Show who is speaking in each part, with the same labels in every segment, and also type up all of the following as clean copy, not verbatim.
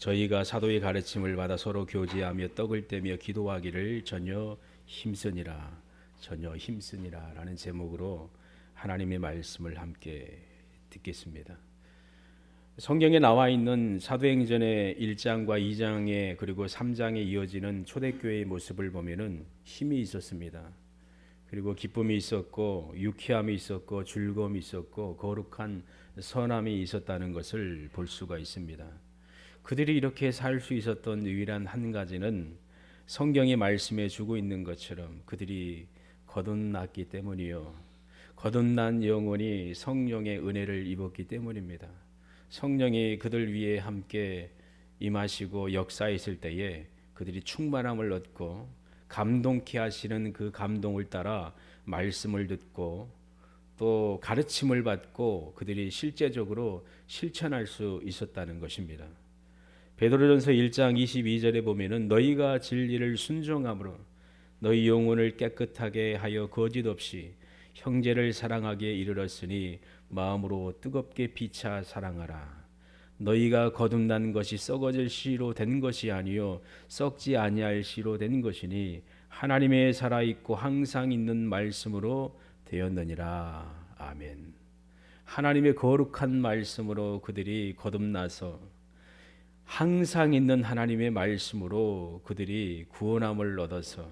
Speaker 1: 저희가 사도의 가르침을 받아 서로 교제하며 떡을 떼며 기도하기를 전혀 힘쓰니라 라는 제목으로 하나님의 말씀을 함께 듣겠습니다. 성경에 나와 있는 사도행전의 1장과 2장에 그리고 3장에 이어지는 초대교회의 모습을 보면은 힘이 있었습니다. 그리고 기쁨이 있었고 유쾌함이 있었고 즐거움이 있었고 거룩한 선함이 있었다는 것을 볼 수가 있습니다. 그들이 이렇게 살 수 있었던 유일한 한 가지는 성경이 말씀해 주고 있는 것처럼 그들이 거듭났기 때문이요. 거듭난 영혼이 성령의 은혜를 입었기 때문입니다. 성령이 그들 위에 함께 임하시고 역사했을 때에 그들이 충만함을 얻고 감동케 하시는 그 감동을 따라 말씀을 듣고 또 가르침을 받고 그들이 실제적으로 실천할 수 있었다는 것입니다. 베드로전서 1장 22절에 보면은 너희가 진리를 순종함으로 너희 영혼을 깨끗하게 하여 거짓 없이 형제를 사랑하기에 이르렀으니 마음으로 뜨겁게 피차 사랑하라. 너희가 거듭난 것이 썩어질 씨로 된 것이 아니요 썩지 아니할 씨로 된 것이니 하나님의 살아있고 항상 있는 말씀으로 되었느니라. 아멘. 하나님의 거룩한 말씀으로 그들이 거듭나서 항상 있는 하나님의 말씀으로 그들이 구원함을 얻어서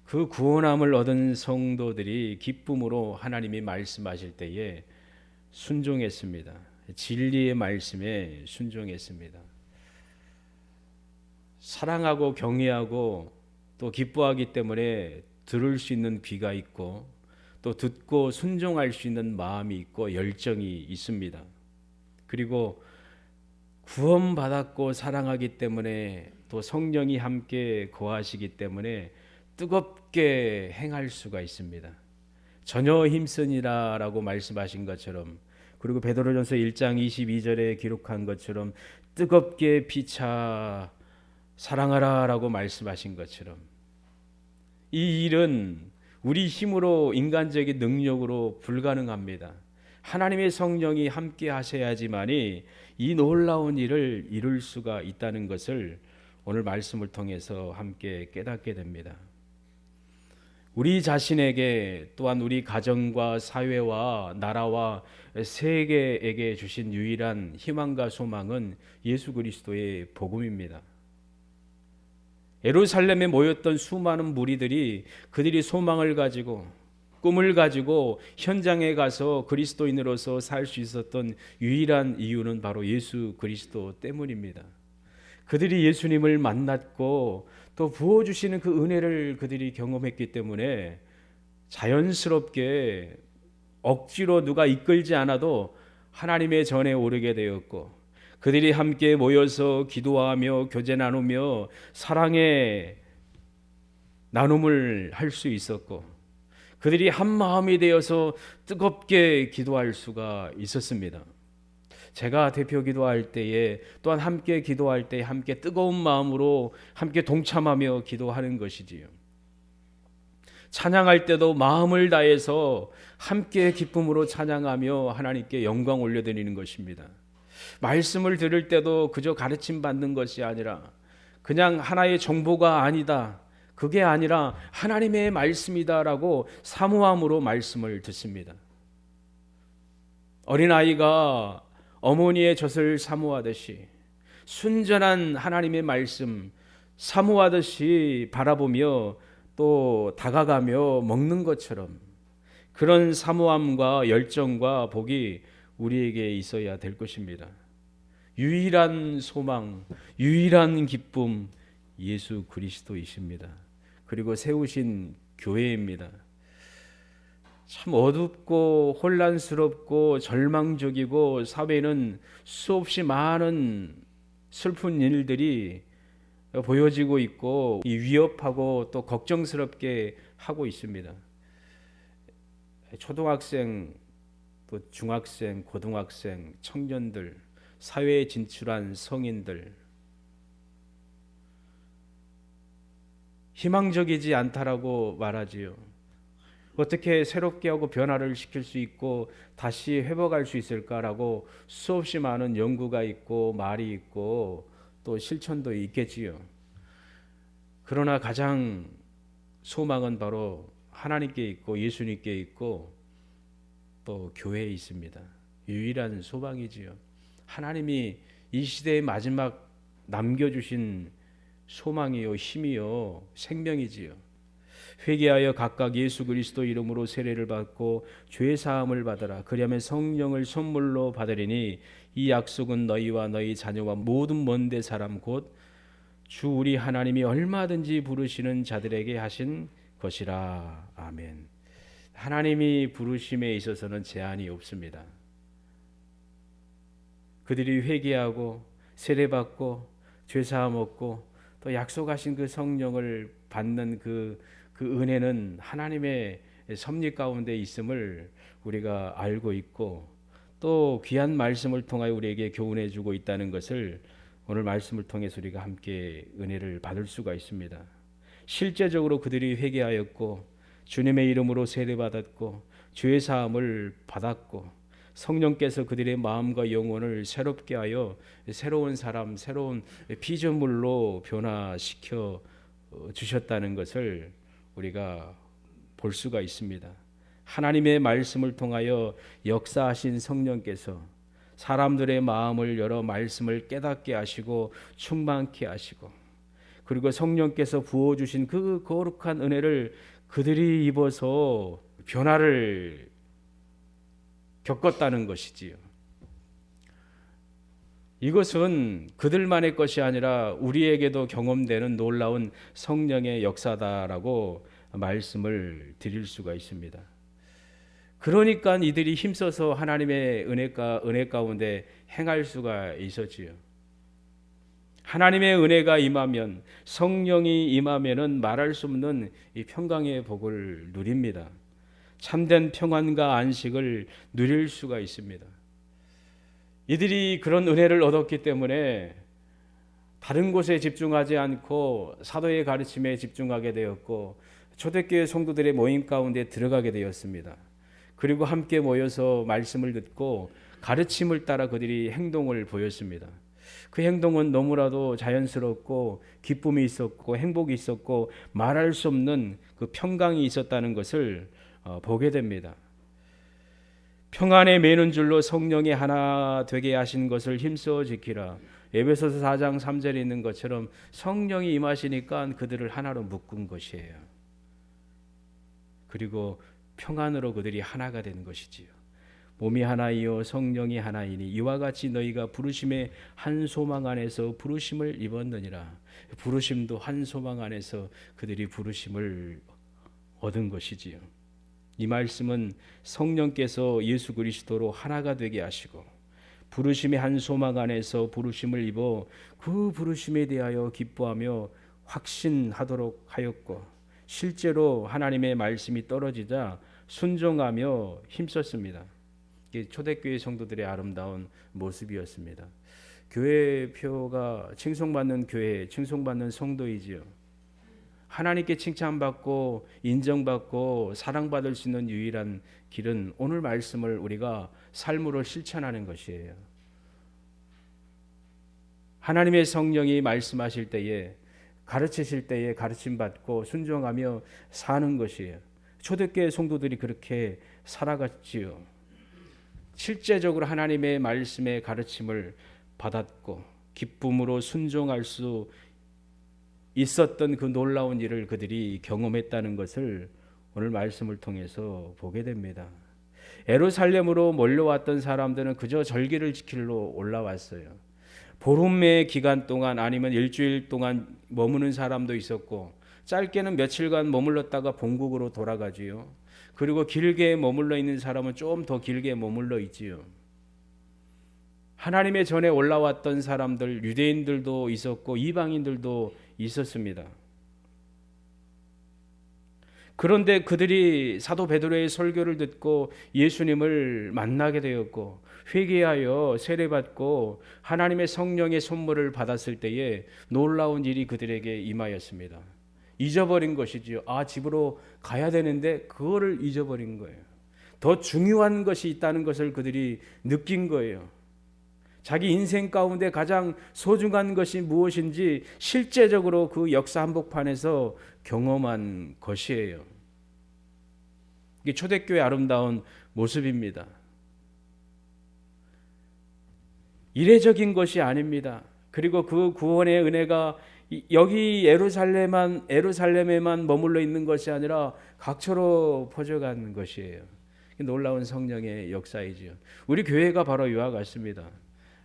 Speaker 1: 그 구원함을 얻은 성도들이 기쁨으로 하나님이 말씀하실 때에 순종했습니다. 진리의 말씀에 순종했습니다. 사랑하고 경외하고 또 기뻐하기 때문에 들을 수 있는 귀가 있고 또 듣고 순종할 수 있는 마음이 있고 열정이 있습니다. 그리고 구원받았고 사랑하기 때문에 또 성령이 함께 거하시기 때문에 뜨겁게 행할 수가 있습니다. 전혀 힘쓰니라 라고 말씀하신 것처럼 그리고 베드로전서 1장 22절에 기록한 것처럼 뜨겁게 피차 사랑하라 라고 말씀하신 것처럼 이 일은 우리 힘으로 인간적인 능력으로 불가능합니다. 하나님의 성령이 함께 하셔야지만이 이 놀라운 일을 이룰 수가 있다는 것을 오늘 말씀을 통해서 함께 깨닫게 됩니다. 우리 자신에게 또한 우리 가정과 사회와 나라와 세계에게 주신 유일한 희망과 소망은 예수 그리스도의 복음입니다. 예루살렘에 모였던 수많은 무리들이 그들이 소망을 가지고 꿈을 가지고 현장에 가서 그리스도인으로서 살 수 있었던 유일한 이유는 바로 예수 그리스도 때문입니다. 그들이 예수님을 만났고 또 부어주시는 그 은혜를 그들이 경험했기 때문에 자연스럽게 억지로 누가 이끌지 않아도 하나님의 전에 오르게 되었고 그들이 함께 모여서 기도하며 교제 나누며 사랑의 나눔을 할 수 있었고 그들이 한 마음이 되어서 뜨겁게 기도할 수가 있었습니다. 제가 대표 기도할 때에 또한 함께 기도할 때 함께 뜨거운 마음으로 함께 동참하며 기도하는 것이지요. 찬양할 때도 마음을 다해서 함께 기쁨으로 찬양하며 하나님께 영광 올려드리는 것입니다. 말씀을 들을 때도 그저 가르침 받는 것이 아니라 그냥 하나의 정보가 아니다. 그게 아니라 하나님의 말씀이다라고 사모함으로 말씀을 듣습니다. 어린아이가 어머니의 젖을 사모하듯이 순전한 하나님의 말씀 사모하듯이 바라보며 또 다가가며 먹는 것처럼 그런 사모함과 열정과 복이 우리에게 있어야 될 것입니다. 유일한 소망, 유일한 기쁨 예수 그리스도이십니다. 그리고 세우신 교회입니다. 참 어둡고 혼란스럽고 절망적이고 사회는 수없이 많은 슬픈 일들이 보여지고 있고 위협하고 또 걱정스럽게 하고 있습니다. 초등학생, 또 중학생, 고등학생, 청년들, 사회에 진출한 성인들 희망적이지 않다라고 말하지요. 어떻게 새롭게 하고 변화를 시킬 수 있고 다시 회복할 수 있을까라고 수없이 많은 연구가 있고 말이 있고 또 실천도 있겠지요. 그러나 가장 소망은 바로 하나님께 있고 예수님께 있고 또 교회에 있습니다. 유일한 소망이지요. 하나님이 이 시대의 마지막 남겨주신 소망이요, 힘이요, 생명이지요. 회개하여 각각 예수 그리스도 이름으로 세례를 받고 죄 사함을 받으라. 그리하면 성령을 선물로 받으리니 이 약속은 너희와 너희 자녀와 모든 먼데 사람 곧 주 우리 하나님이 얼마든지 부르시는 자들에게 하신 것이라. 아멘. 하나님이 부르심에 있어서는 제한이 없습니다. 그들이 회개하고 세례받고 죄사함 얻고 또 약속하신 그 성령을 받는 그 은혜는 하나님의 섭리 가운데 있음을 우리가 알고 있고 또 귀한 말씀을 통하여 우리에게 교훈해 주고 있다는 것을 오늘 말씀을 통해서 우리가 함께 은혜를 받을 수가 있습니다. 실제적으로 그들이 회개하였고 주님의 이름으로 세례받았고 죄 사함을 받았고 성령께서 그들의 마음과 영혼을 새롭게 하여 새로운 사람, 새로운 피조물로 변화시켜 주셨다는 것을 우리가 볼 수가 있습니다. 하나님의 말씀을 통하여 역사하신 성령께서 사람들의 마음을 열어 말씀을 깨닫게 하시고 충만케 하시고 그리고 성령께서 부어주신 그 거룩한 은혜를 그들이 입어서 변화를 겪었다는 것이지요. 이것은 그들만의 것이 아니라 우리에게도 경험되는 놀라운 성령의 역사다라고 말씀을 드릴 수가 있습니다. 그러니까 이들이 힘써서 하나님의 은혜 가운데 행할 수가 있었지요. 하나님의 은혜가 임하면 성령이 임하면은 말할 수 없는 이 평강의 복을 누립니다. 참된 평안과 안식을 누릴 수가 있습니다. 이들이 그런 은혜를 얻었기 때문에 다른 곳에 집중하지 않고 사도의 가르침에 집중하게 되었고 초대교회 성도들의 모임 가운데 들어가게 되었습니다. 그리고 함께 모여서 말씀을 듣고 가르침을 따라 그들이 행동을 보였습니다. 그 행동은 너무나도 자연스럽고 기쁨이 있었고 행복이 있었고 말할 수 없는 그 평강이 있었다는 것을 보게 됩니다. 평안에 매는 줄로 성령이 하나 되게 하신 것을 힘써 지키라. 에베소서 4장 3절에 있는 것처럼 성령이 임하시니까 그들을 하나로 묶은 것이에요. 그리고 평안으로 그들이 하나가 되는 것이지요. 몸이 하나이요 성령이 하나이니 이와 같이 너희가 부르심의 한 소망 안에서 부르심을 입었느니라. 부르심도 한 소망 안에서 그들이 부르심을 얻은 것이지요. 이 말씀은 성령께서 예수 그리스도로 하나가 되게 하시고 부르심의 한 소망 안에서 부르심을 입어 그 부르심에 대하여 기뻐하며 확신하도록 하였고 실제로 하나님의 말씀이 떨어지자 순종하며 힘썼습니다. 이게 초대교회 성도들의 아름다운 모습이었습니다. 교회표가 칭송받는 교회, 칭송받는 성도이지요. 하나님께 칭찬받고 인정받고 사랑받을 수 있는 유일한 길은 오늘 말씀을 우리가 삶으로 실천하는 것이에요. 하나님의 성령이 말씀하실 때에 가르치실 때에 가르침받고 순종하며 사는 것이에요. 초대교회 성도들이 그렇게 살아갔지요. 실제적으로 하나님의 말씀의 가르침을 받았고 기쁨으로 순종할 수 있었던 그 놀라운 일을 그들이 경험했다는 것을 오늘 말씀을 통해서 보게 됩니다. 예루살렘으로 몰려왔던 사람들은 그저 절기를 지키러 올라왔어요. 보름의 기간 동안 아니면 일주일 동안 머무는 사람도 있었고 짧게는 며칠간 머물렀다가 본국으로 돌아가지요. 그리고 길게 머물러 있는 사람은 좀 더 길게 머물러 있지요. 하나님의 전에 올라왔던 사람들, 유대인들도 있었고 이방인들도 있었습니다. 그런데 그들이 사도 베드로의 설교를 듣고 예수님을 만나게 되었고 회개하여 세례받고 하나님의 성령의 선물을 받았을 때에 놀라운 일이 그들에게 임하였습니다. 잊어버린 것이지요. 집으로 가야 되는데 그거를 잊어버린 거예요. 더 중요한 것이 있다는 것을 그들이 느낀 거예요. 자기 인생 가운데 가장 소중한 것이 무엇인지 실제적으로 그 역사 한복판에서 경험한 것이에요. 이게 초대교회의 아름다운 모습입니다. 이례적인 것이 아닙니다. 그리고 그 구원의 은혜가 여기 예루살렘에만 머물러 있는 것이 아니라 각처로 퍼져간 것이에요. 놀라운 성령의 역사이지요. 우리 교회가 바로 이와 같습니다.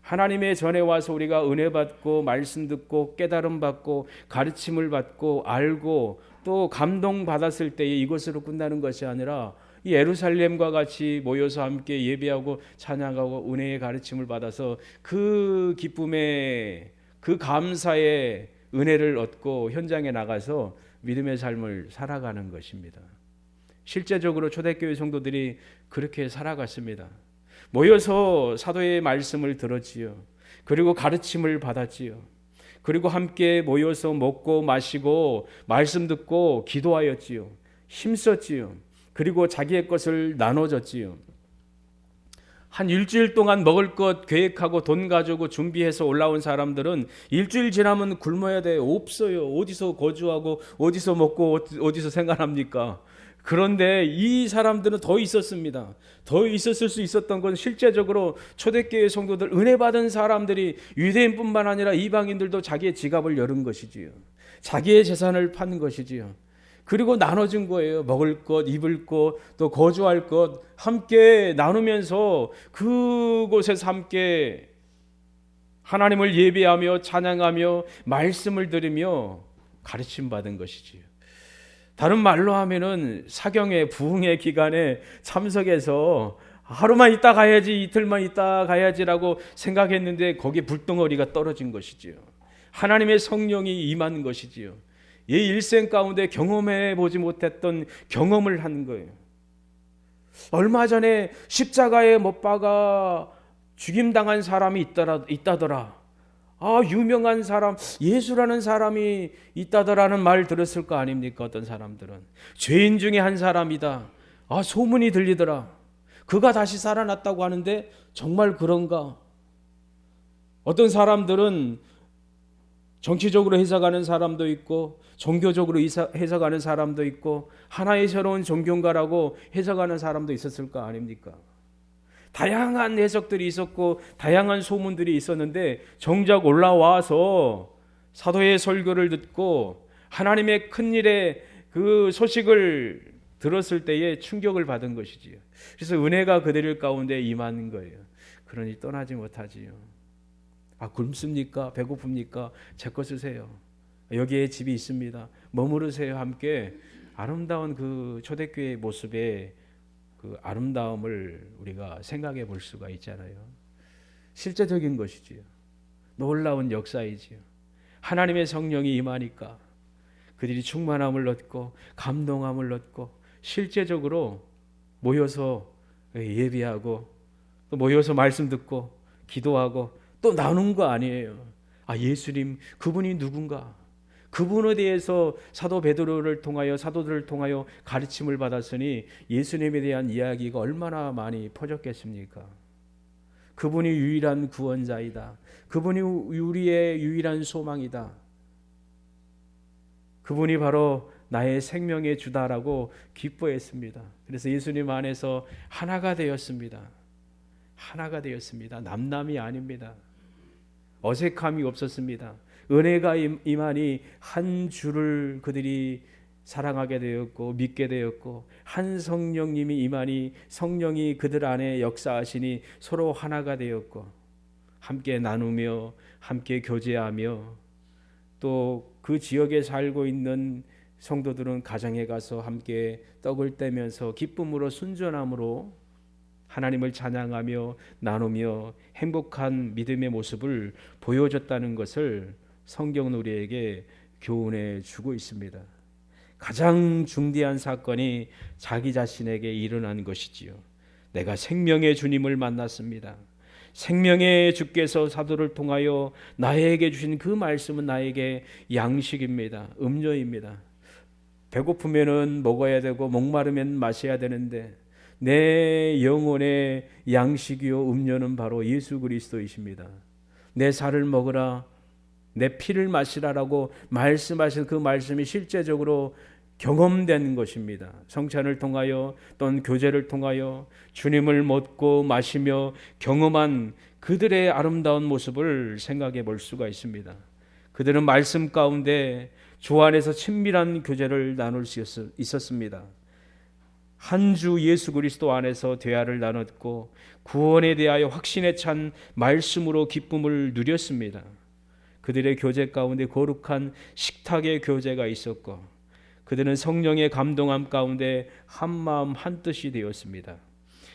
Speaker 1: 하나님의 전에 와서 우리가 은혜 받고 말씀 듣고 깨달음 받고 가르침을 받고 알고 또 감동 받았을 때에 이것으로 끝나는 것이 아니라 이 예루살렘과 같이 모여서 함께 예배하고 찬양하고 은혜의 가르침을 받아서 그 기쁨에 그 감사의 은혜를 얻고 현장에 나가서 믿음의 삶을 살아가는 것입니다. 실제적으로 초대교회 성도들이 그렇게 살아갔습니다. 모여서 사도의 말씀을 들었지요. 그리고 가르침을 받았지요. 그리고 함께 모여서 먹고 마시고 말씀 듣고 기도하였지요. 힘썼지요. 그리고 자기의 것을 나눠줬지요. 한 일주일 동안 먹을 것 계획하고 돈 가지고 준비해서 올라온 사람들은 일주일 지나면 굶어야 돼. 없어요. 어디서 거주하고 어디서 먹고 어디서 생활합니까? 그런데 이 사람들은 더 있었습니다. 더 있었을 수 있었던 건 실제적으로 초대교회 성도들, 은혜 받은 사람들이 유대인뿐만 아니라 이방인들도 자기의 지갑을 열은 것이지요. 자기의 재산을 판 것이지요. 그리고 나눠준 거예요. 먹을 것, 입을 것, 또 거주할 것 함께 나누면서 그곳에서 함께 하나님을 예배하며 찬양하며 말씀을 들으며 가르침 받은 것이지요. 다른 말로 하면은 사경의 부흥의 기간에 참석해서 하루만 있다 가야지, 이틀만 있다 가야지라고 생각했는데 거기에 불덩어리가 떨어진 것이지요. 하나님의 성령이 임한 것이지요. 이 일생 가운데 경험해 보지 못했던 경험을 한 거예요. 얼마 전에 십자가에 못 박아 죽임당한 사람이 있다더라. 유명한 사람, 예수라는 사람이 있다더라는 말 들었을 거 아닙니까? 어떤 사람들은 죄인 중에 한 사람이다. 소문이 들리더라. 그가 다시 살아났다고 하는데 정말 그런가? 어떤 사람들은 정치적으로 해석하는 사람도 있고 종교적으로 해석하는 사람도 있고 하나의 새로운 종교인가라고 해석하는 사람도 있었을 거 아닙니까? 다양한 해석들이 있었고 다양한 소문들이 있었는데 정작 올라와서 사도의 설교를 듣고 하나님의 큰일의 그 소식을 들었을 때에 충격을 받은 것이지요. 그래서 은혜가 그들 가운데 임하는 거예요. 그러니 떠나지 못하지요. 굶습니까? 배고픕니까? 제 것 쓰세요. 여기에 집이 있습니다. 머무르세요. 함께 아름다운 그 초대교회의 모습에 그 아름다움을 우리가 생각해 볼 수가 있잖아요. 실제적인 것이지요. 놀라운 역사이지요. 하나님의 성령이 임하니까 그들이 충만함을 얻고 감동함을 얻고 실제적으로 모여서 예배하고 또 모여서 말씀 듣고 기도하고 또 나눈 거 아니에요. 예수님 그분이 누군가? 그분에 대해서 사도 베드로를 통하여 사도들을 통하여 가르침을 받았으니 예수님에 대한 이야기가 얼마나 많이 퍼졌겠습니까? 그분이 유일한 구원자이다. 그분이 우리의 유일한 소망이다. 그분이 바로 나의 생명의 주다라고 기뻐했습니다. 그래서 예수님 안에서 하나가 되었습니다. 하나가 되었습니다. 남남이 아닙니다. 어색함이 없었습니다. 은혜가 임하니 한 주를 그들이 사랑하게 되었고 믿게 되었고 한 성령님이 임하니 성령이 그들 안에 역사하시니 서로 하나가 되었고 함께 나누며 함께 교제하며 또 그 지역에 살고 있는 성도들은 가정에 가서 함께 떡을 떼면서 기쁨으로 순전함으로 하나님을 찬양하며 나누며 행복한 믿음의 모습을 보여줬다는 것을 성경은 우리에게 교훈해 주고 있습니다. 가장 중대한 사건이 자기 자신에게 일어난 것이지요. 내가 생명의 주님을 만났습니다. 생명의 주께서 사도를 통하여 나에게 주신 그 말씀은 나에게 양식입니다. 음료입니다. 배고프면은 먹어야 되고 목마르면 마셔야 되는데 내 영혼의 양식이요 음료는 바로 예수 그리스도이십니다. 내 살을 먹으라, 내 피를 마시라라고 말씀하신 그 말씀이 실제적으로 경험된 것입니다. 성찬을 통하여 또는 교제를 통하여 주님을 먹고 마시며 경험한 그들의 아름다운 모습을 생각해 볼 수가 있습니다. 그들은 말씀 가운데 주 안에서 친밀한 교제를 나눌 수 있었습니다. 한 주 예수 그리스도 안에서 대화를 나눴고 구원에 대하여 확신에 찬 말씀으로 기쁨을 누렸습니다. 그들의 교제 가운데 거룩한 식탁의 교제가 있었고 그들은 성령의 감동함 가운데 한마음 한뜻이 되었습니다.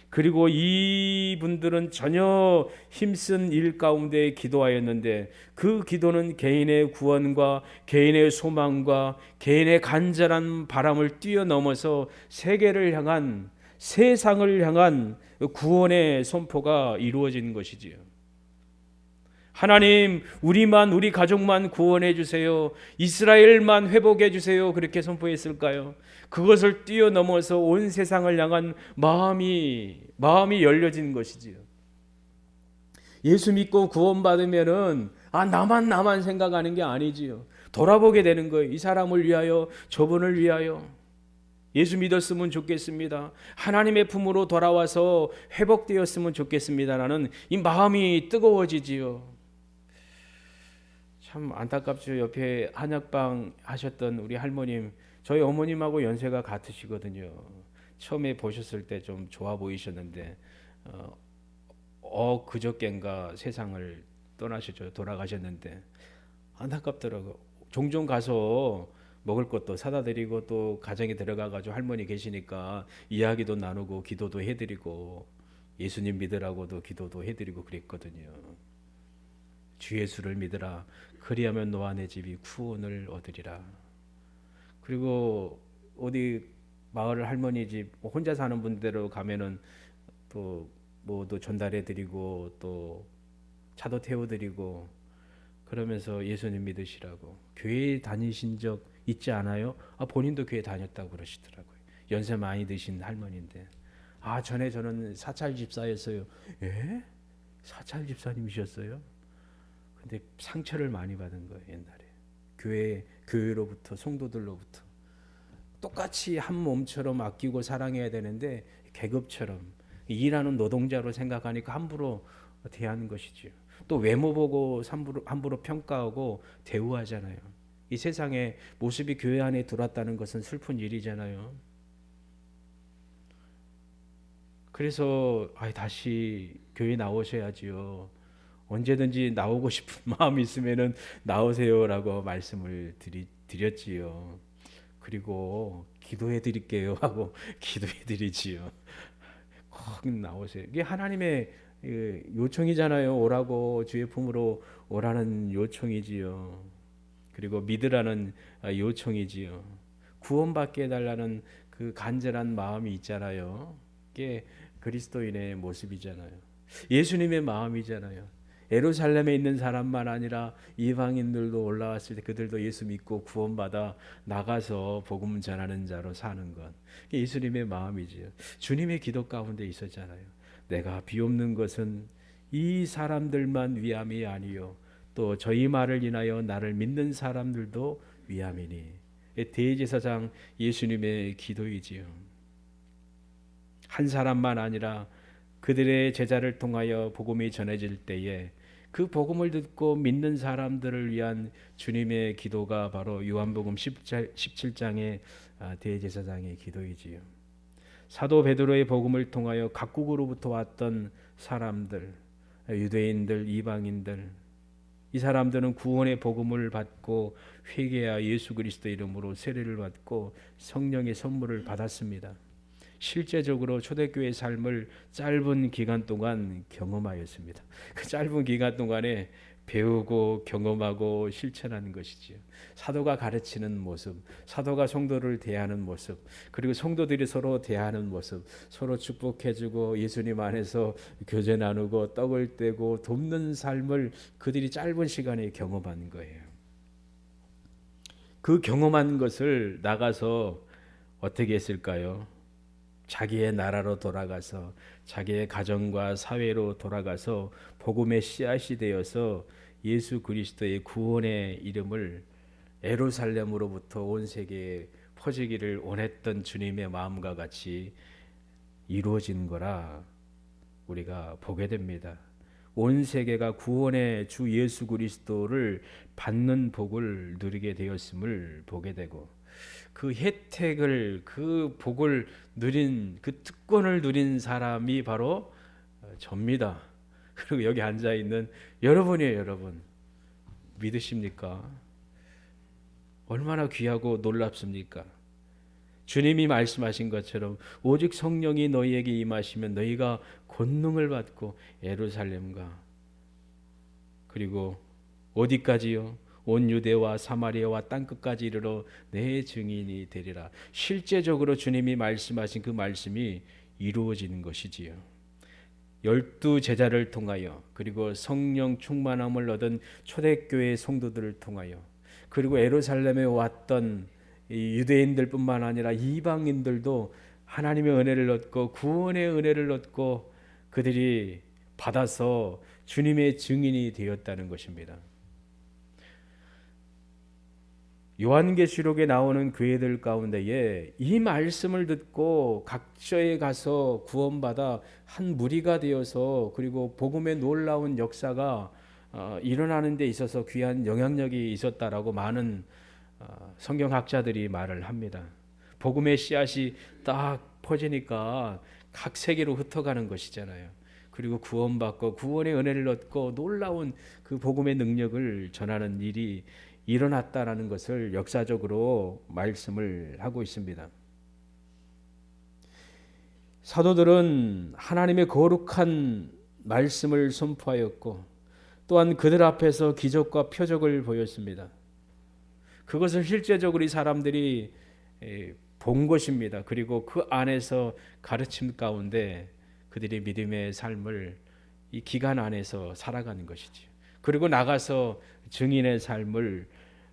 Speaker 1: 그리고 이분들은 전혀 힘쓴 일 가운데 기도하였는데 그 기도는 개인의 구원과 개인의 소망과 개인의 간절한 바람을 뛰어넘어서 세계를 향한, 세상을 향한 구원의 선포가 이루어진 것이지요. 하나님, 우리 가족만 구원해 주세요. 이스라엘만 회복해 주세요. 그렇게 선포했을까요? 그것을 뛰어넘어서 온 세상을 향한 마음이 열려진 것이지요. 예수 믿고 구원받으면은 나만 생각하는 게 아니지요. 돌아보게 되는 거예요. 이 사람을 위하여, 저분을 위하여 예수 믿었으면 좋겠습니다. 하나님의 품으로 돌아와서 회복되었으면 좋겠습니다라는 이 마음이 뜨거워지지요. 참 안타깝죠. 옆에 한약방 하셨던 우리 할머님, 저희 어머님하고 연세가 같으시거든요. 처음에 보셨을 때 좀 좋아 보이셨는데 그저껜가 세상을 떠나셨죠. 돌아가셨는데 안타깝더라고요. 종종 가서 먹을 것도 사다 드리고 또 가정에 들어가가지고 할머니 계시니까 이야기도 나누고 기도도 해드리고 예수님 믿으라고도 기도도 해드리고 그랬거든요. 주 예수를 믿으라. 그리하면 너와 내 집이 구원을 얻으리라. 그리고 어디 마을 할머니 집 혼자 사는 분대로 가면은 또 뭐도 전달해 드리고 또 차도 태워 드리고 그러면서 예수님 믿으시라고. 교회 다니신 적 있지 않아요? 본인도 교회 다녔다고 그러시더라고요. 연세 많이 드신 할머니인데 전에 저는 사찰 집사였어요. 예? 사찰 집사님이셨어요? 근데 상처를 많이 받은 거예요. 옛날에 교회로부터, 성도들로부터. 똑같이 한 몸처럼 아끼고 사랑해야 되는데 계급처럼 일하는 노동자로 생각하니까 함부로 대하는 것이지요. 또 외모 보고 함부로 평가하고 대우하잖아요. 이 세상에 모습이 교회 안에 들어왔다는 것은 슬픈 일이잖아요. 그래서 다시 교회 나오셔야지요. 언제든지 나오고 싶은 마음이 있으면은 나오세요라고 말씀을 드렸지요. 그리고 기도해 드릴게요 하고 기도해 드리지요. 꼭 나오세요. 이게 하나님의 요청이잖아요. 오라고, 주의 품으로 오라는 요청이지요. 그리고 믿으라는 요청이지요. 구원받게 해달라는 그 간절한 마음이 있잖아요. 이게 그리스도인의 모습이잖아요. 예수님의 마음이잖아요. 예루살렘에 있는 사람만 아니라 이방인들도 올라왔을 때 그들도 예수 믿고 구원받아 나가서 복음 전하는 자로 사는 것. 예수님의 마음이지요. 주님의 기도 가운데 있었잖아요. 내가 비옵는 것은 이 사람들만 위함이 아니요 또 저희 말을 인하여 나를 믿는 사람들도 위함이니. 대제사장 예수님의 기도이지요. 한 사람만 아니라 그들의 제자를 통하여 복음이 전해질 때에 그 복음을 듣고 믿는 사람들을 위한 주님의 기도가 바로 요한복음 17장의 대제사장의 기도이지요. 사도 베드로의 복음을 통하여 각국으로부터 왔던 사람들, 유대인들, 이방인들, 이 사람들은 구원의 복음을 받고 회개하여 예수 그리스도 이름으로 세례를 받고 성령의 선물을 받았습니다. 실제적으로 초대교회의 삶을 짧은 기간 동안 경험하였습니다. 그 짧은 기간 동안에 배우고 경험하고 실천하는 것이지요. 사도가 가르치는 모습, 사도가 성도를 대하는 모습, 그리고 성도들이 서로 대하는 모습, 서로 축복해주고 예수님 안에서 교제 나누고 떡을 떼고 돕는 삶을 그들이 짧은 시간에 경험한 거예요. 그 경험한 것을 나가서 어떻게 했을까요? 자기의 나라로 돌아가서 자기의 가정과 사회로 돌아가서 복음의 씨앗이 되어서 예수 그리스도의 구원의 이름을 예루살렘으로부터 온 세계에 퍼지기를 원했던 주님의 마음과 같이 이루어진 거라 우리가 보게 됩니다. 온 세계가 구원의 주 예수 그리스도를 받는 복을 누리게 되었음을 보게 되고, 그 혜택을, 그 복을 누린, 그 특권을 누린 사람이 바로 접니다. 그리고 여기 앉아 있는 여러분이에요. 여러분 믿으십니까? 얼마나 귀하고 놀랍습니까? 주님이 말씀하신 것처럼 오직 성령이 너희에게 임하시면 너희가 권능을 받고 예루살렘과 그리고 어디까지요? 온 유대와 사마리아와 땅끝까지 이르러 내 증인이 되리라. 실제적으로 주님이 말씀하신 그 말씀이 이루어지는 것이지요. 12 제자를 통하여, 그리고 성령 충만함을 얻은 초대교회 성도들을 통하여, 그리고 예루살렘에 왔던 유대인들뿐만 아니라 이방인들도 하나님의 은혜를 얻고 구원의 은혜를 얻고 그들이 받아서 주님의 증인이 되었다는 것입니다. 요한계시록에 나오는 교회들 가운데에 이 말씀을 듣고 각처에 가서 구원받아 한 무리가 되어서, 그리고 복음의 놀라운 역사가 일어나는 데 있어서 귀한 영향력이 있었다라고 많은 성경학자들이 말을 합니다. 복음의 씨앗이 딱 퍼지니까 각 세계로 흩어가는 것이잖아요. 그리고 구원받고 구원의 은혜를 얻고 놀라운 그 복음의 능력을 전하는 일이 일어났다라는 것을 역사적으로 말씀을 하고 있습니다. 사도들은 하나님의 거룩한 말씀을 선포하였고, 또한 그들 앞에서 기적과 표적을 보였습니다. 그것을 실제적으로 이 사람들이 본 것입니다. 그리고 그 안에서 가르침 가운데 그들이 믿음의 삶을 이 기간 안에서 살아가는 것이지요. 그리고 나가서 증인의 삶을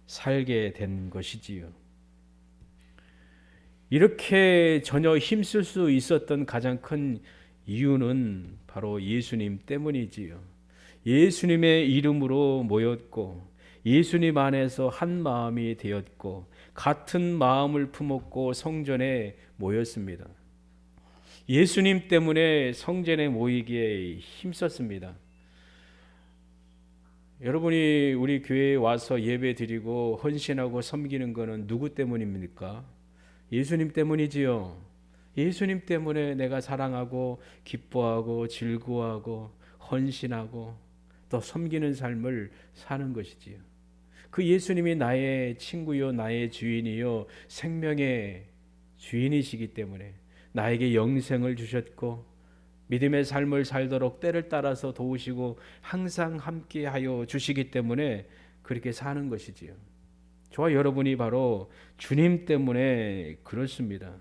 Speaker 1: 살게 된 것이지요. 이렇게 전혀 힘쓸 수 있었던 가장 큰 이유는 바로 예수님 때문이지요. 예수님의 이름으로 모였고, 예수님 안에서 한 마음이 되었고, 같은 마음을 품었고 성전에 모였습니다. 예수님 때문에 성전에 모이기에 힘썼습니다. 여러분이 우리 교회에 와서 예배 드리고 헌신하고 섬기는 것은 누구 때문입니까? 예수님 때문이지요. 예수님 때문에 내가 사랑하고 기뻐하고 즐거워하고 헌신하고 또 섬기는 삶을 사는 것이지요. 그 예수님이 나의 친구요, 나의 주인이요, 생명의 주인이시기 때문에 나에게 영생을 주셨고, 믿음의 삶을 살도록 때를 따라서 도우시고 항상 함께하여 주시기 때문에 그렇게 사는 것이지요. 저와 여러분이 바로 주님 때문에 그렇습니다.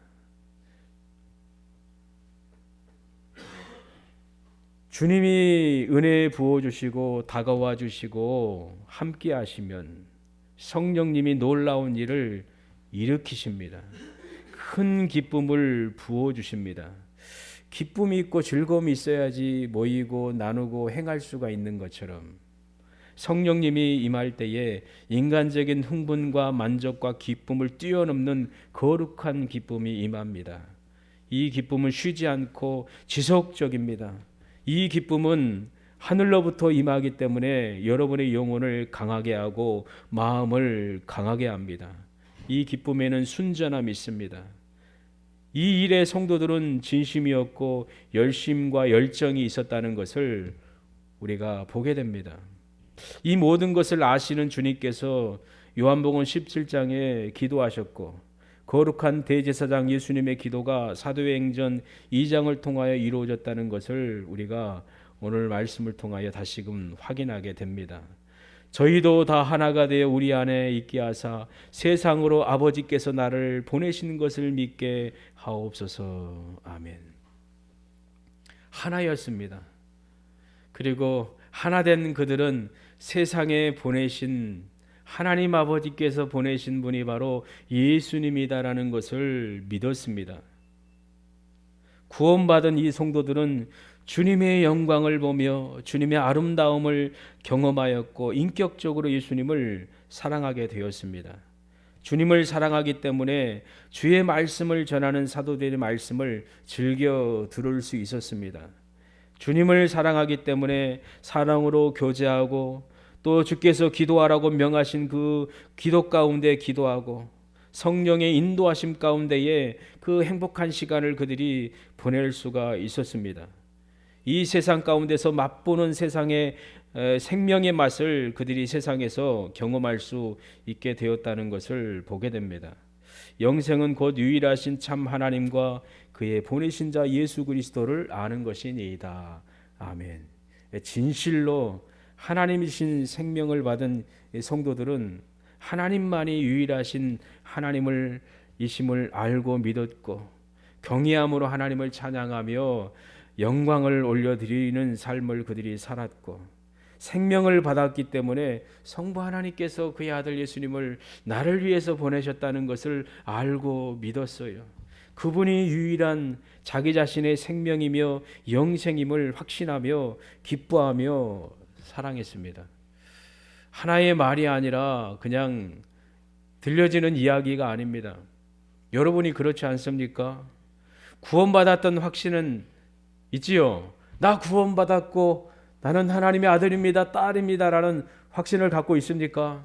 Speaker 1: 주님이 은혜 부어주시고 다가와 주시고 함께 하시면 성령님이 놀라운 일을 일으키십니다. 큰 기쁨을 부어주십니다. 기쁨이 있고 즐거움이 있어야지 모이고 나누고 행할 수가 있는 것처럼 성령님이 임할 때에 인간적인 흥분과 만족과 기쁨을 뛰어넘는 거룩한 기쁨이 임합니다. 이 기쁨은 쉬지 않고 지속적입니다. 이 기쁨은 하늘로부터 임하기 때문에 여러분의 영혼을 강하게 하고 마음을 강하게 합니다. 이 기쁨에는 순전함이 있습니다. 이 일에 성도들은 진심이었고 열심과 열정이 있었다는 것을 우리가 보게 됩니다. 이 모든 것을 아시는 주님께서 요한복음 17장에 기도하셨고, 거룩한 대제사장 예수님의 기도가 사도행전 2장을 통하여 이루어졌다는 것을 우리가 오늘 말씀을 통하여 다시금 확인하게 됩니다. 저희도 다 하나가 되어 우리 안에 있게 하사 세상으로 아버지께서 나를 보내신 것을 믿게 하옵소서. 아멘. 하나였습니다. 그리고 하나 된 그들은 세상에 보내신 하나님 아버지께서 보내신 분이 바로 예수님이다라는 것을 믿었습니다. 구원받은 이 성도들은 주님의 영광을 보며 주님의 아름다움을 경험하였고 인격적으로 예수님을 사랑하게 되었습니다. 주님을 사랑하기 때문에 주의 말씀을 전하는 사도들의 말씀을 즐겨 들을 수 있었습니다. 주님을 사랑하기 때문에 사랑으로 교제하고 또 주께서 기도하라고 명하신 그 기도 가운데 기도하고 성령의 인도하심 가운데에 그 행복한 시간을 그들이 보낼 수가 있었습니다. 이 세상 가운데서 맛보는 세상의 생명의 맛을 그들이 세상에서 경험할 수 있게 되었다는 것을 보게 됩니다. 영생은 곧 유일하신 참 하나님과 그의 보내신 자 예수 그리스도를 아는 것이니이다. 아멘. 진실로 하나님이신 생명을 받은 성도들은 하나님만이 유일하신 하나님을 이심을 알고 믿었고 경외함으로 하나님을 찬양하며 영광을 올려드리는 삶을 그들이 살았고 생명을 받았기 때문에 성부 하나님께서 그의 아들 예수님을 나를 위해서 보내셨다는 것을 알고 믿었어요. 그분이 유일한 자기 자신의 생명이며 영생임을 확신하며 기뻐하며 사랑했습니다. 하나의 말이 아니라 그냥 들려지는 이야기가 아닙니다. 여러분이 그렇지 않습니까? 구원받았던 확신은 있지요. 나 구원받았고 나는 하나님의 아들입니다, 딸입니다 라는 확신을 갖고 있습니까?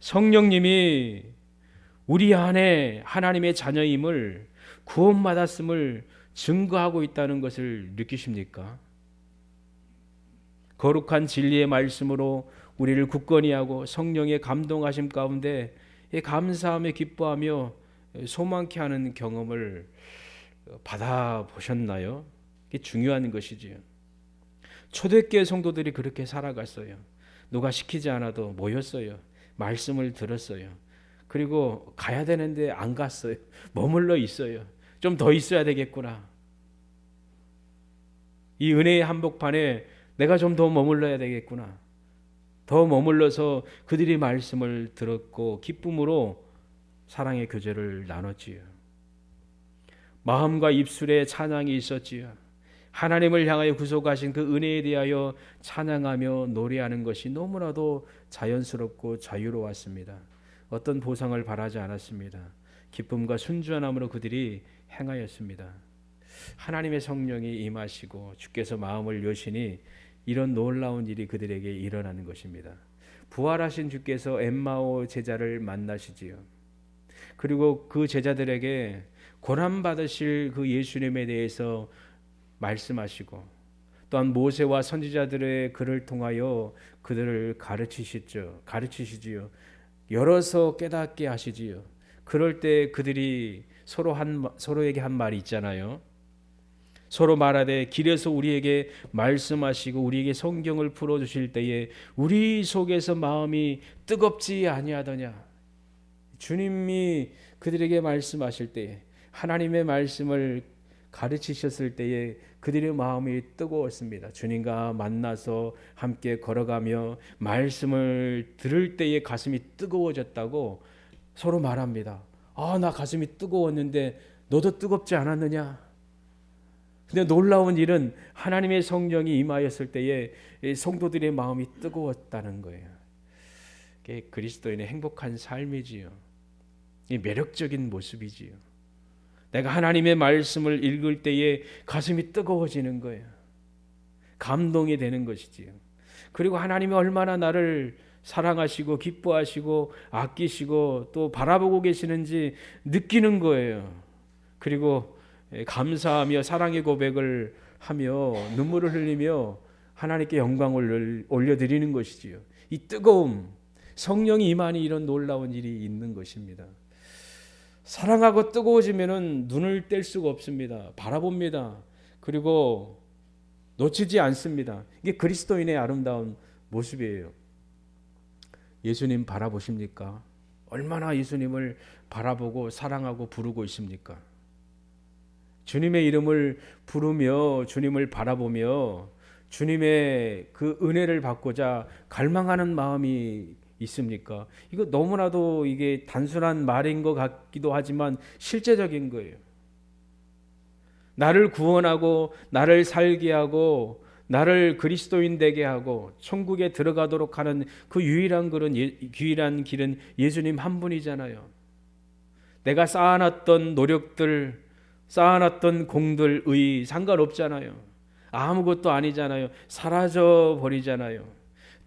Speaker 1: 성령님이 우리 안에 하나님의 자녀임을 구원받았음을 증거하고 있다는 것을 느끼십니까? 거룩한 진리의 말씀으로 우리를 굳건히 하고 성령의 감동하심 가운데 감사하며 기뻐하며 소망케 하는 경험을 받아보셨나요? 이게 중요한 것이지요. 초대교회 성도들이 그렇게 살아갔어요. 누가 시키지 않아도 모였어요. 말씀을 들었어요. 그리고 가야 되는데 안 갔어요. 머물러 있어요. 좀 더 있어야 되겠구나. 이 은혜의 한복판에 내가 좀 더 머물러야 되겠구나. 더 머물러서 그들이 말씀을 들었고 기쁨으로 사랑의 교제를 나눴지요. 마음과 입술에 찬양이 있었지요. 하나님을 향하여 구속하신 그 은혜에 대하여 찬양하며 노래하는 것이 너무나도 자연스럽고 자유로웠습니다. 어떤 보상을 바라지 않았습니다. 기쁨과 순전함으로 그들이 행하였습니다. 하나님의 성령이 임하시고 주께서 마음을 여시니 이런 놀라운 일이 그들에게 일어나는 것입니다. 부활하신 주께서 엠마오 제자를 만나시지요. 그리고 그 제자들에게 고난받으실 그 예수님에 대해서 말씀하시고 또한 모세와 선지자들의 글을 통하여 그들을 가르치시지요. 열어서 깨닫게 하시지요. 그럴 때 그들이 서로에게 한 말이 있잖아요. 서로 말하되 길에서 우리에게 말씀하시고 우리에게 성경을 풀어주실 때에 우리 속에서 마음이 뜨겁지 아니하더냐. 주님이 그들에게 말씀하실 때에 하나님의 말씀을 가르치셨을 때에 그들의 마음이 뜨거웠습니다. 주님과 만나서 함께 걸어가며 말씀을 들을 때에 가슴이 뜨거워졌다고 서로 말합니다. 나 가슴이 뜨거웠는데 너도 뜨겁지 않았느냐? 근데 놀라운 일은 하나님의 성령이 임하였을 때에 성도들의 마음이 뜨거웠다는 거예요. 이게 그리스도인의 행복한 삶이지요. 이 매력적인 모습이지요. 내가 하나님의 말씀을 읽을 때에 가슴이 뜨거워지는 거예요. 감동이 되는 것이지요. 그리고 하나님이 얼마나 나를 사랑하시고 기뻐하시고 아끼시고 또 바라보고 계시는지 느끼는 거예요. 그리고 감사하며 사랑의 고백을 하며 눈물을 흘리며 하나님께 영광을 올려드리는 것이지요. 이 뜨거움, 성령이 임하니 이런 놀라운 일이 있는 것입니다. 사랑하고 뜨거워지면은 눈을 뗄 수가 없습니다. 바라봅니다. 그리고 놓치지 않습니다. 이게 그리스도인의 아름다운 모습이에요. 예수님 바라보십니까? 얼마나 예수님을 바라보고 사랑하고 부르고 있습니까? 주님의 이름을 부르며 주님을 바라보며 주님의 그 은혜를 받고자 갈망하는 마음이 있습니까? 이거 너무나도 이게 단순한 말인 것 같기도 하지만 실제적인 거예요. 나를 구원하고 나를 살게 하고 나를 그리스도인 되게 하고 천국에 들어가도록 하는 그 유일한 길은 예수님 한 분이잖아요. 내가 쌓아놨던 노력들, 쌓아놨던 공들의 상관없잖아요. 아무것도 아니잖아요. 사라져 버리잖아요.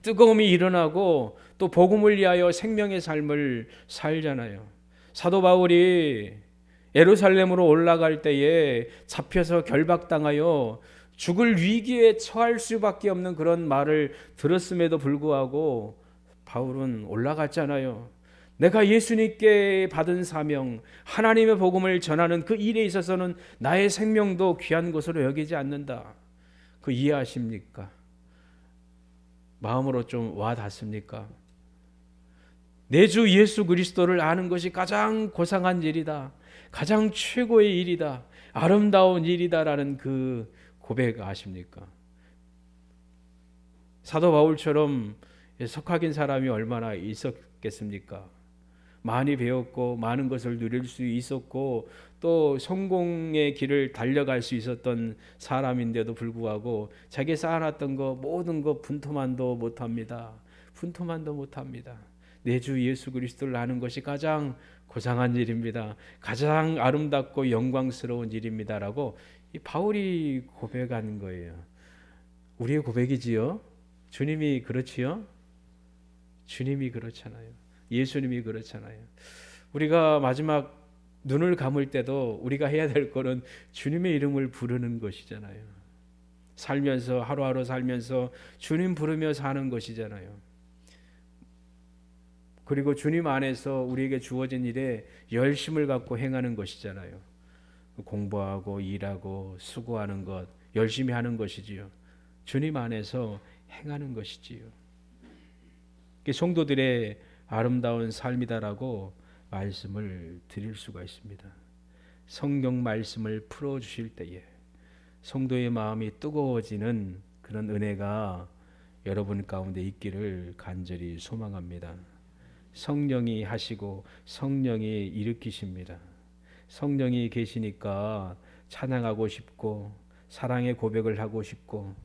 Speaker 1: 뜨거움이 일어나고 또 복음을 위하여 생명의 삶을 살잖아요. 사도 바울이 예루살렘으로 올라갈 때에 잡혀서 결박당하여 죽을 위기에 처할 수밖에 없는 그런 말을 들었음에도 불구하고 바울은 올라갔잖아요. 내가 예수님께 받은 사명, 하나님의 복음을 전하는 그 일에 있어서는 나의 생명도 귀한 것으로 여기지 않는다. 그 이해하십니까? 마음으로 좀 와 닿습니까? 내 주 예수 그리스도를 아는 것이 가장 고상한 일이다. 가장 최고의 일이다. 아름다운 일이다라는 그 고백 아십니까? 사도 바울처럼 석학인 사람이 얼마나 있었겠습니까? 많이 배웠고 많은 것을 누릴 수 있었고 또 성공의 길을 달려갈 수 있었던 사람인데도 불구하고 자기 쌓아놨던 거 모든 거 분토만도 못합니다. 분토만도 못합니다. 내 주 예수 그리스도를 아는 것이 가장 고상한 일입니다. 가장 아름답고 영광스러운 일입니다라고 이 바울이 고백하는 거예요. 우리의 고백이지요. 주님이 그렇지요. 주님이 그렇잖아요. 예수님이 그렇잖아요. 우리가 마지막 눈을 감을 때도 우리가 해야 될 거는 주님의 이름을 부르는 것이잖아요. 살면서 하루하루 살면서 주님 부르며 사는 것이잖아요. 그리고 주님 안에서 우리에게 주어진 일에 열심을 갖고 행하는 것이잖아요. 공부하고 일하고 수고하는 것, 열심히 하는 것이지요. 주님 안에서 행하는 것이지요. 성도들의 아름다운 삶이다라고 말씀을 드릴 수가 있습니다. 성경 말씀을 풀어주실 때에 성도의 마음이 뜨거워지는 그런 은혜가 여러분 가운데 있기를 간절히 소망합니다. 성령이 하시고 성령이 일으키십니다. 성령이 계시니까 찬양하고 싶고 사랑의 고백을 하고 싶고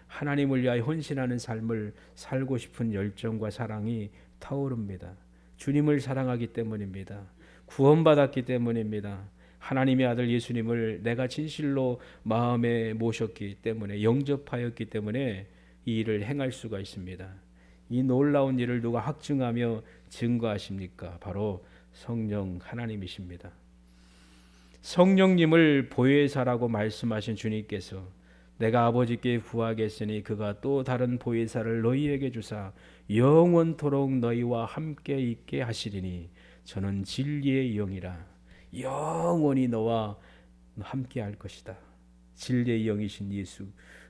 Speaker 1: 하나님을 위하여 헌신하는 삶을 살고 싶은 열정과 사랑이 타오릅니다. 주님을 사랑하기 때문입니다. 구원받았기 때문입니다. 하나님의 아들 예수님을 내가 진실로 마음에 모셨기 때문에 영접하였기 때문에 이 일을 행할 수가 있습니다. 이 놀라운 일을 누가 확증하며 증거하십니까? 바로 성령 하나님이십니다. 성령님을 보혜사라고 말씀하신 주님께서 내가 아버지께 구하겠으니 그가 또 다른 보혜사를 너희에게 주사 영원토록 너희와 함께 있게 하시리니 저는 진리의 영이라 영원히 너와 함께 할 것이다. 진리의 영이신 예수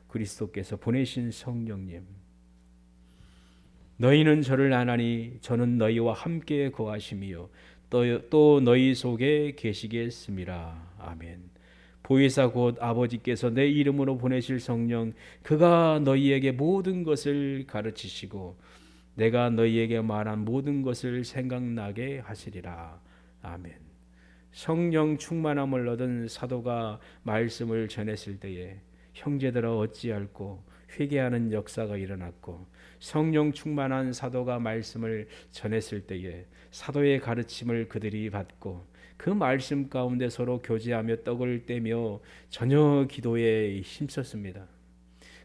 Speaker 1: 그리스도께서 보내신 성령님, 너희는 저를 아나니 저는 너희와 함께 거하심이요 또 너희 속에 계시겠음이라. 아멘. 보혜사 곧 아버지께서 내 이름으로 보내실 성령, 그가 너희에게 모든 것을 가르치시고 내가 너희에게 말한 모든 것을 생각나게 하시리라. 아멘. 성령 충만함을 얻은 사도가 말씀을 전했을 때에 형제들아 어찌할꼬 회개하는 역사가 일어났고, 성령 충만한 사도가 말씀을 전했을 때에 사도의 가르침을 그들이 받고 그 말씀 가운데 서로 교제하며 떡을 떼며 저녁 기도에 힘썼습니다.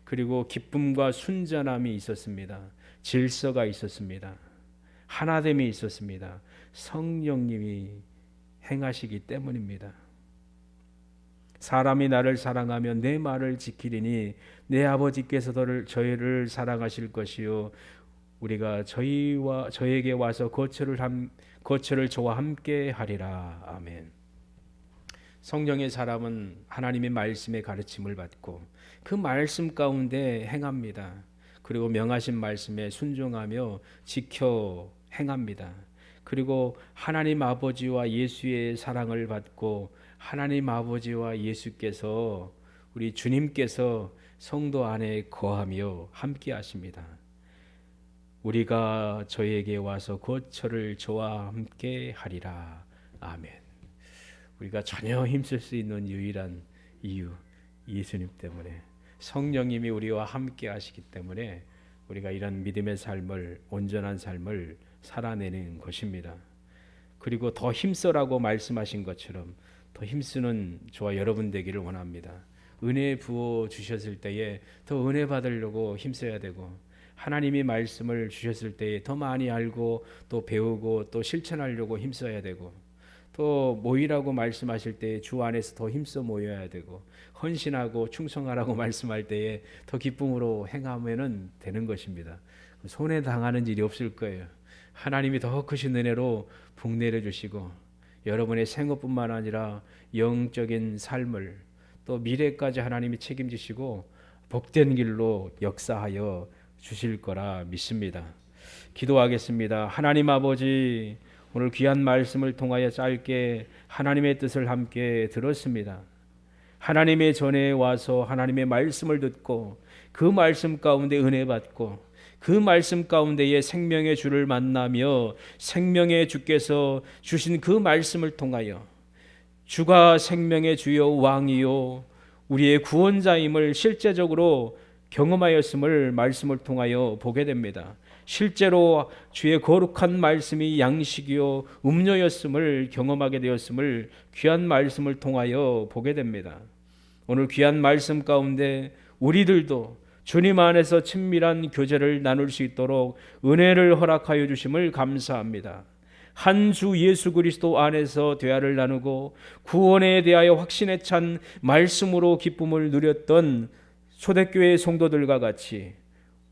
Speaker 1: 그리고 기쁨과 순전함이 있었습니다. 질서가 있었습니다. 하나됨이 있었습니다. 성령님이 행하시기 때문입니다. 사람이 나를 사랑하면 내 말을 지키리니 내 아버지께서 저희를 사랑하실 것이요 우리가 저에게 와서 거처를 저와 함께 하리라. 아멘. 성령의 사람은 하나님의 말씀의 가르침을 받고 그 말씀 가운데 행합니다. 그리고 명하신 말씀에 순종하며 지켜 행합니다. 그리고 하나님 아버지와 예수의 사랑을 받고 하나님 아버지와 예수께서 우리 주님께서 성도 안에 거하며 함께 하십니다. 우리가 저에게 와서 거처를 저와 함께 하리라. 아멘. 우리가 전혀 힘쓸 수 있는 유일한 이유, 예수님 때문에, 성령님이 우리와 함께 하시기 때문에 우리가 이런 믿음의 삶을, 온전한 삶을 살아내는 것입니다. 그리고 더 힘써라고 말씀하신 것처럼 더 힘쓰는 저와 여러분 되기를 원합니다. 은혜 부어 주셨을 때에 더 은혜 받으려고 힘써야 되고, 하나님이 말씀을 주셨을 때에 더 많이 알고 또 배우고 또 실천하려고 힘써야 되고, 또 모이라고 말씀하실 때에 주 안에서 더 힘써 모여야 되고, 헌신하고 충성하라고 말씀할 때에 더 기쁨으로 행하면 되는 것입니다. 손해 당하는 일이 없을 거예요. 하나님이 더 크신 은혜로 복내려 주시고, 여러분의 생업뿐만 아니라 영적인 삶을 또 미래까지 하나님이 책임지시고 복된 길로 역사하여 주실 거라 믿습니다. 기도하겠습니다. 하나님 아버지, 오늘 귀한 말씀을 통하여 짧게 하나님의 뜻을 함께 들었습니다. 하나님의 전에 와서 하나님의 말씀을 듣고 그 말씀 가운데 은혜 받고 그 말씀 가운데에 생명의 주를 만나며 생명의 주께서 주신 그 말씀을 통하여 주가 생명의 주요 왕이요 우리의 구원자임을 실제적으로 경험하였음을 말씀을 통하여 보게 됩니다. 실제로 주의 거룩한 말씀이 양식이요 음료였음을 경험하게 되었음을 귀한 말씀을 통하여 보게 됩니다. 오늘 귀한 말씀 가운데 우리들도 주님 안에서 친밀한 교제를 나눌 수 있도록 은혜를 허락하여 주심을 감사합니다. 한 주 예수 그리스도 안에서 대화를 나누고 구원에 대하여 확신에 찬 말씀으로 기쁨을 누렸던 초대교회 성도들과 같이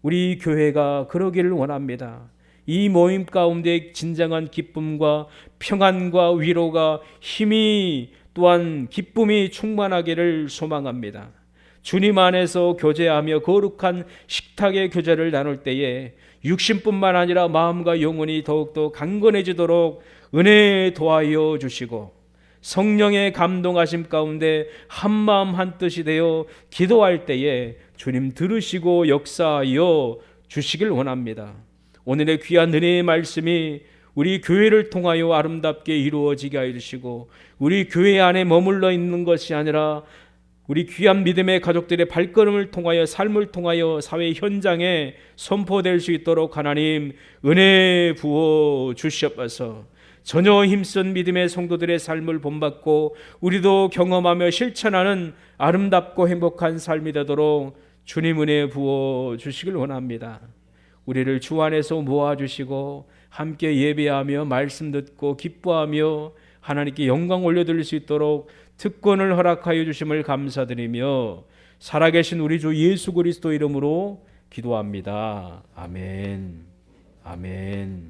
Speaker 1: 우리 교회가 그러기를 원합니다. 이 모임 가운데 진정한 기쁨과 평안과 위로가 힘이 또한 기쁨이 충만하기를 소망합니다. 주님 안에서 교제하며 거룩한 식탁의 교제를 나눌 때에 육신뿐만 아니라 마음과 영혼이 더욱더 강건해지도록 은혜 도하여 주시고 성령의 감동하심 가운데 한마음 한뜻이 되어 기도할 때에 주님 들으시고 역사하여 주시길 원합니다. 오늘의 귀한 은혜의 말씀이 우리 교회를 통하여 아름답게 이루어지게 하여 주시고 우리 교회 안에 머물러 있는 것이 아니라 우리 귀한 믿음의 가족들의 발걸음을 통하여 삶을 통하여 사회 현장에 선포될 수 있도록 하나님 은혜 부어 주시옵소서. 전혀 힘쓴 믿음의 성도들의 삶을 본받고 우리도 경험하며 실천하는 아름답고 행복한 삶이 되도록 주님 은혜 부어 주시길 원합니다. 우리를 주 안에서 모아주시고 함께 예배하며 말씀 듣고 기뻐하며 하나님께 영광 올려드릴 수 있도록 특권을 허락하여 주심을 감사드리며 살아계신 우리 주 예수 그리스도 이름으로 기도합니다. 아멘. 아멘.